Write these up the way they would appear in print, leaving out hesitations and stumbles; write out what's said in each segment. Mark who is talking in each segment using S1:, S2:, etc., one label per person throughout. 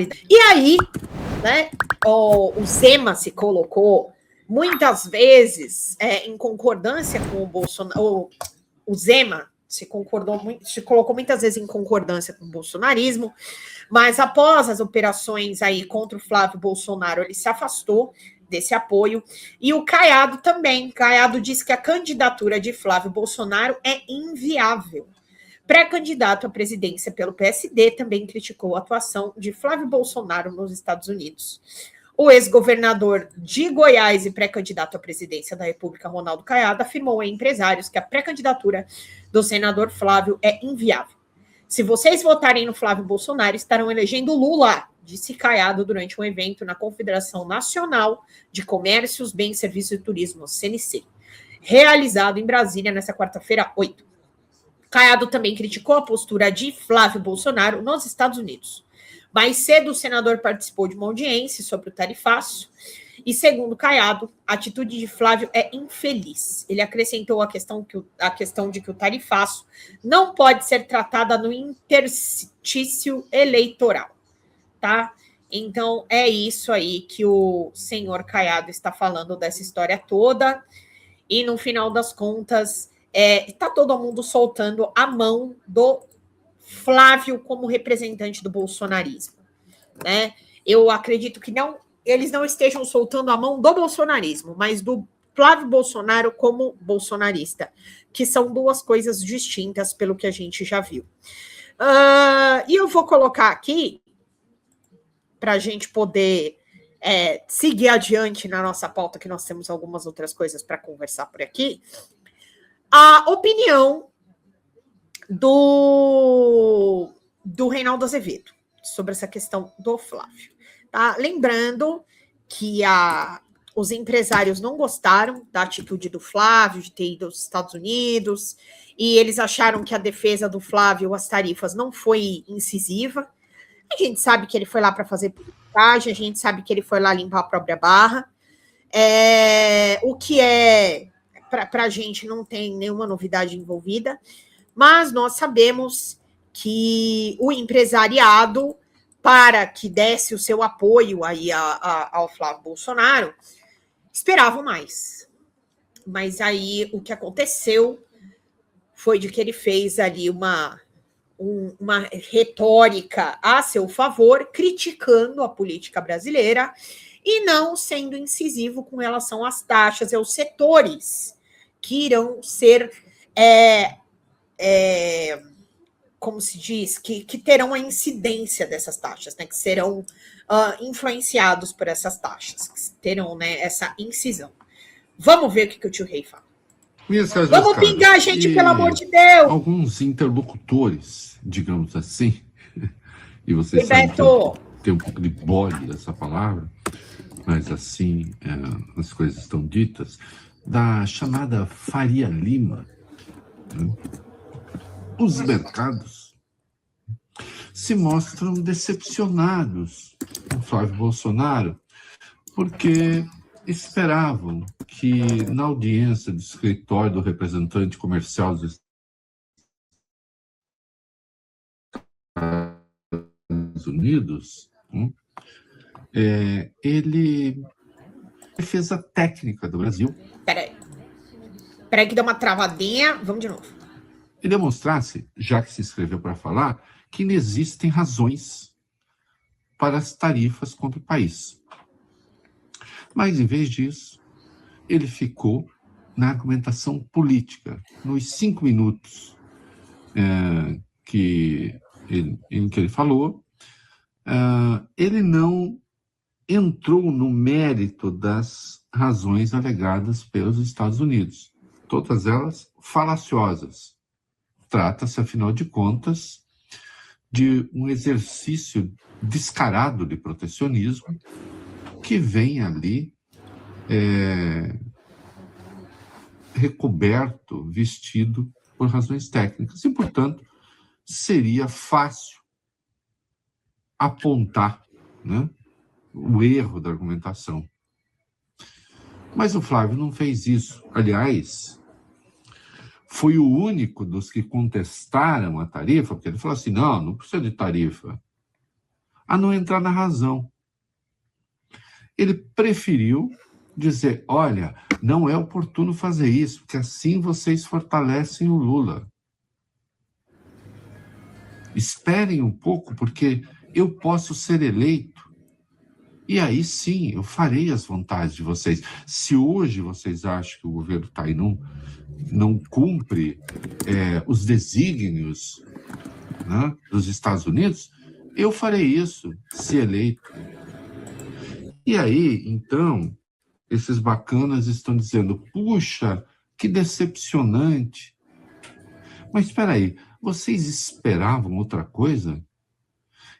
S1: E aí, né, o Zema se colocou muitas vezes em concordância com o Bolsonaro. O Zema se colocou muitas vezes em concordância com o bolsonarismo, mas após as operações aí contra o Flávio Bolsonaro, ele se afastou desse apoio. E o Caiado também. Caiado disse que a candidatura de Flávio Bolsonaro é inviável. Pré-candidato à presidência pelo PSD também criticou a atuação de Flávio Bolsonaro nos Estados Unidos. O ex-governador de Goiás e pré-candidato à presidência da República, Ronaldo Caiado, afirmou a empresários que a pré-candidatura do senador Flávio é inviável. Se vocês votarem no Flávio Bolsonaro, estarão elegendo Lula, disse Caiado durante um evento na Confederação Nacional de Comércios, Bens, Serviços e Turismo, CNC, realizado em Brasília nesta quarta-feira, 8. Caiado também criticou a postura de Flávio Bolsonaro nos Estados Unidos. Mais cedo, o senador participou de uma audiência sobre o tarifaço e, segundo Caiado, a atitude de Flávio é infeliz. Ele acrescentou a questão de que o tarifaço não pode ser tratada no interstício eleitoral, tá? Então, é isso aí que o senhor Caiado está falando dessa história toda e, no final das contas, está todo mundo soltando a mão do Flávio como representante do bolsonarismo, né? Eu acredito que eles não estejam soltando a mão do bolsonarismo, mas do Flávio Bolsonaro como bolsonarista, que são duas coisas distintas pelo que a gente já viu. E eu vou colocar aqui, para a gente poder seguir adiante na nossa pauta, que nós temos algumas outras coisas para conversar por aqui, a opinião do Reinaldo Azevedo sobre essa questão do Flávio. Tá? Lembrando que os empresários não gostaram da atitude do Flávio de ter ido aos Estados Unidos e eles acharam que a defesa do Flávio, as tarifas, não foi incisiva. A gente sabe que ele foi lá para fazer publicagem, a gente sabe que ele foi lá limpar a própria barra. O que para a gente não tem nenhuma novidade envolvida, mas nós sabemos que o empresariado, para que desse o seu apoio aí ao Flávio Bolsonaro, esperavam mais. Mas aí o que aconteceu foi de que ele fez ali uma retórica a seu favor, criticando a política brasileira e não sendo incisivo com relação às taxas e aos setores que irão ser, como se diz, que terão a incidência dessas taxas, né, que serão influenciados por essas taxas, que terão, né, essa incisão. Vamos ver o que o tio Rei fala. Vamos pingar, gente, pelo amor de Deus!
S2: Alguns interlocutores, digamos assim, e vocês sabem que tem um pouco de bode dessa palavra, mas assim as coisas estão ditas, da chamada Faria Lima, né? Os mercados se mostram decepcionados com Flávio Bolsonaro, porque esperavam que na audiência do escritório do representante comercial dos Estados Unidos, ele defesa técnica do Brasil.
S1: Peraí que deu uma travadinha. Vamos de novo.
S2: E demonstrasse, já que se inscreveu para falar, que não existem razões para as tarifas contra o país. Mas, em vez disso, ele ficou na argumentação política. Nos 5 minutos em que ele falou, ele não entrou no mérito das razões alegadas pelos Estados Unidos. Todas elas falaciosas. Trata-se, afinal de contas, de um exercício descarado de protecionismo que vem ali recoberto, vestido por razões técnicas. E, portanto, seria fácil apontar, né, o erro da argumentação. Mas o Flávio não fez isso. Aliás, foi o único dos que contestaram a tarifa, porque ele falou assim, não precisa de tarifa. a não entrar na razão. Ele preferiu dizer, olha, não é oportuno fazer isso, porque assim vocês fortalecem o Lula. Esperem um pouco, porque eu posso ser eleito. E aí sim, eu farei as vontades de vocês. Se hoje vocês acham que o governo está aí não cumpre os desígnios, né, dos Estados Unidos, eu farei isso, se eleito. E aí, então, esses bacanas estão dizendo, puxa, que decepcionante. Mas espera aí, vocês esperavam outra coisa?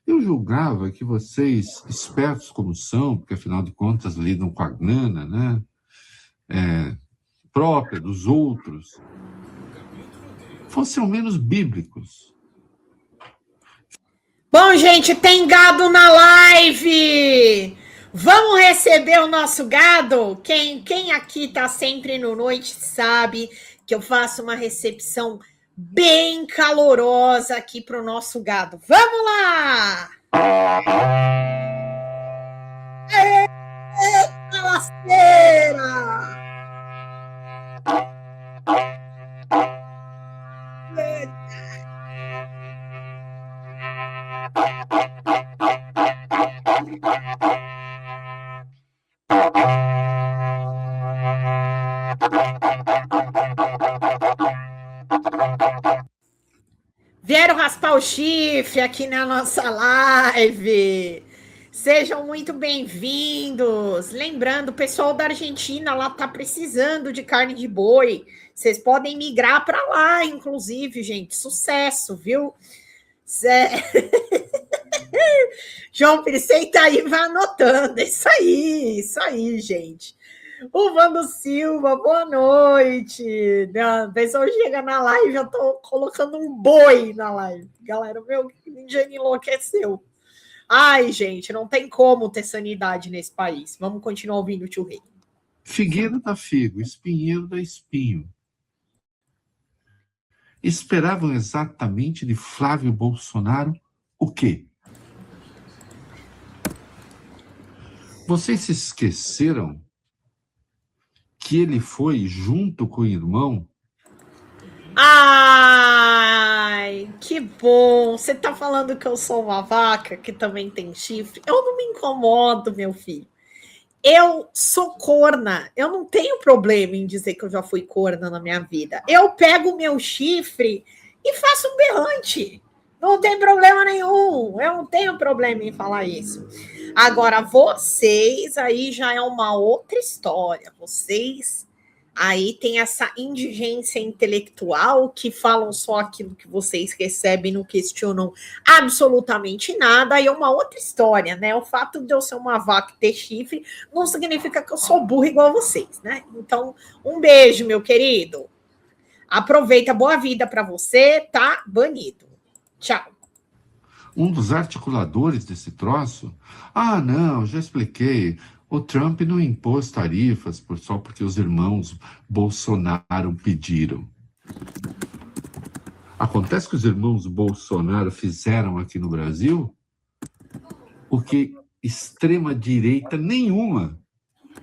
S2: Eu julgava que vocês, espertos como são, porque afinal de contas lidam com a grana, né, própria dos outros, fossem ao menos bíblicos.
S1: Bom, gente, tem gado na live! Vamos receber o nosso gado? Quem aqui tá sempre no noite sabe que eu faço uma recepção bem calorosa aqui para o nosso gado. Vamos lá! Eita lasqueira! Vieram raspar o chifre aqui na nossa live. Sejam muito bem-vindos. Lembrando, o pessoal da Argentina lá tá precisando de carne de boi. Vocês podem migrar para lá, inclusive, gente. Sucesso, viu? João Pires, senta aí e vai anotando. Isso aí, gente. O Vando Silva, boa noite. A pessoa chega na live, eu tô colocando um boi na live. Galera, meu indiano enlouqueceu. Ai, gente, não tem como ter sanidade nesse país. Vamos continuar ouvindo o tio Rei.
S2: Figueira dá figo, espinheiro dá espinho. Esperavam exatamente de Flávio Bolsonaro o quê? Vocês se esqueceram que ele foi junto com o irmão?
S1: Ai, que bom. Você tá falando que eu sou uma vaca que também tem chifre? Eu não me incomodo, meu filho. Eu sou corna. Eu não tenho problema em dizer que eu já fui corna na minha vida. Eu pego o meu chifre e faço um berrante. Não tem problema nenhum. Eu não tenho problema em falar isso. Agora, vocês aí já é uma outra história. Vocês aí têm essa indigência intelectual que falam só aquilo que vocês recebem, não questionam absolutamente nada. Aí é uma outra história, né? O fato de eu ser uma vaca e ter chifre não significa que eu sou burra igual a vocês, né? Então, um beijo, meu querido. Aproveita, boa vida para você, tá banido. Tchau.
S2: Um dos articuladores desse troço? Ah, não, já expliquei. O Trump não impôs tarifas só porque os irmãos Bolsonaro pediram. Acontece que os irmãos Bolsonaro fizeram aqui no Brasil o que extrema-direita nenhuma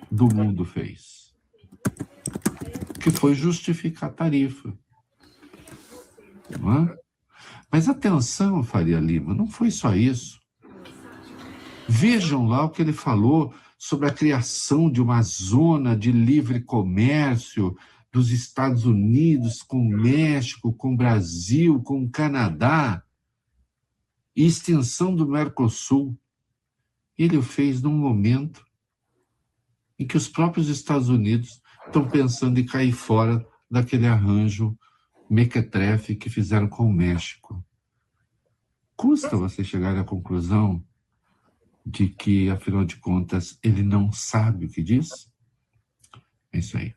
S2: do mundo fez, que foi justificar a tarifa. Não é? Mas atenção, Faria Lima, não foi só isso. Vejam lá o que ele falou sobre a criação de uma zona de livre comércio dos Estados Unidos com o México, com o Brasil, com o Canadá, e extensão do Mercosul. Ele o fez num momento em que os próprios Estados Unidos estão pensando em cair fora daquele arranjo mequetrefe que fizeram com o México. Custa você chegar à conclusão de que, afinal de contas, ele não sabe o que diz? É isso aí.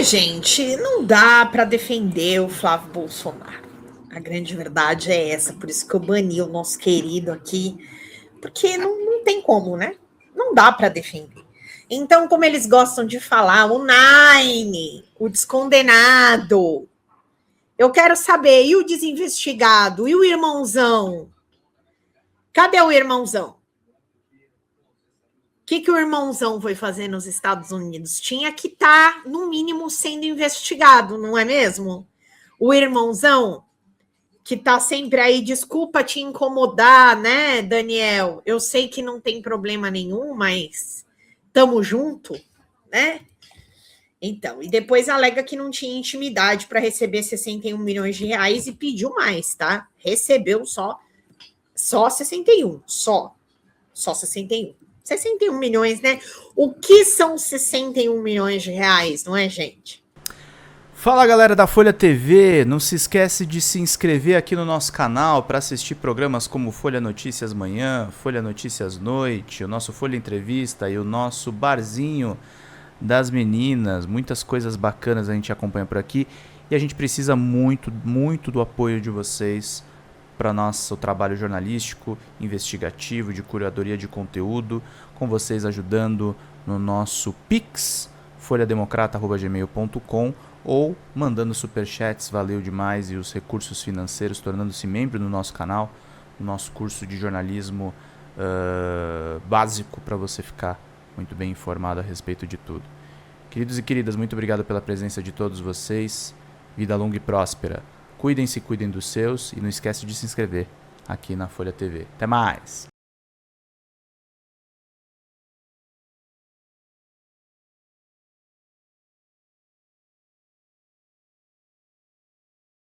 S1: Gente, não dá para defender o Flávio Bolsonaro. A grande verdade é essa, por isso que eu bani o nosso querido aqui, porque não tem como, né? Não dá para defender. Então, como eles gostam de falar, o Nine, o descondenado, eu quero saber, e o desinvestigado, e o irmãozão? Cadê o irmãozão? O que o irmãozão foi fazer nos Estados Unidos? Tinha que estar, no mínimo, sendo investigado, não é mesmo? O irmãozão, que tá sempre aí, desculpa te incomodar, né, Daniel? Eu sei que não tem problema nenhum, mas tamo junto, né? Então, e depois alega que não tinha intimidade para receber 61 milhões de reais e pediu mais, tá? Recebeu só 61, só 61. 61 milhões, né? O que são 61 milhões de reais, não é, gente?
S3: Fala, galera da Folha TV, não se esquece de se inscrever aqui no nosso canal para assistir programas como Folha Notícias Manhã, Folha Notícias Noite, o nosso Folha Entrevista e o nosso Barzinho das Meninas. Muitas coisas bacanas a gente acompanha por aqui e a gente precisa muito, muito do apoio de vocês para nosso trabalho jornalístico, investigativo, de curadoria de conteúdo, com vocês ajudando no nosso Pix, folhademocrata@gmail.com, ou mandando superchats, valeu demais, e os recursos financeiros, tornando-se membro do nosso canal, no nosso curso de jornalismo básico, para você ficar muito bem informado a respeito de tudo. Queridos e queridas, muito obrigado pela presença de todos vocês. Vida longa e próspera. Cuidem-se, cuidem dos seus, e não esquece de se inscrever aqui na Folha TV. Até mais!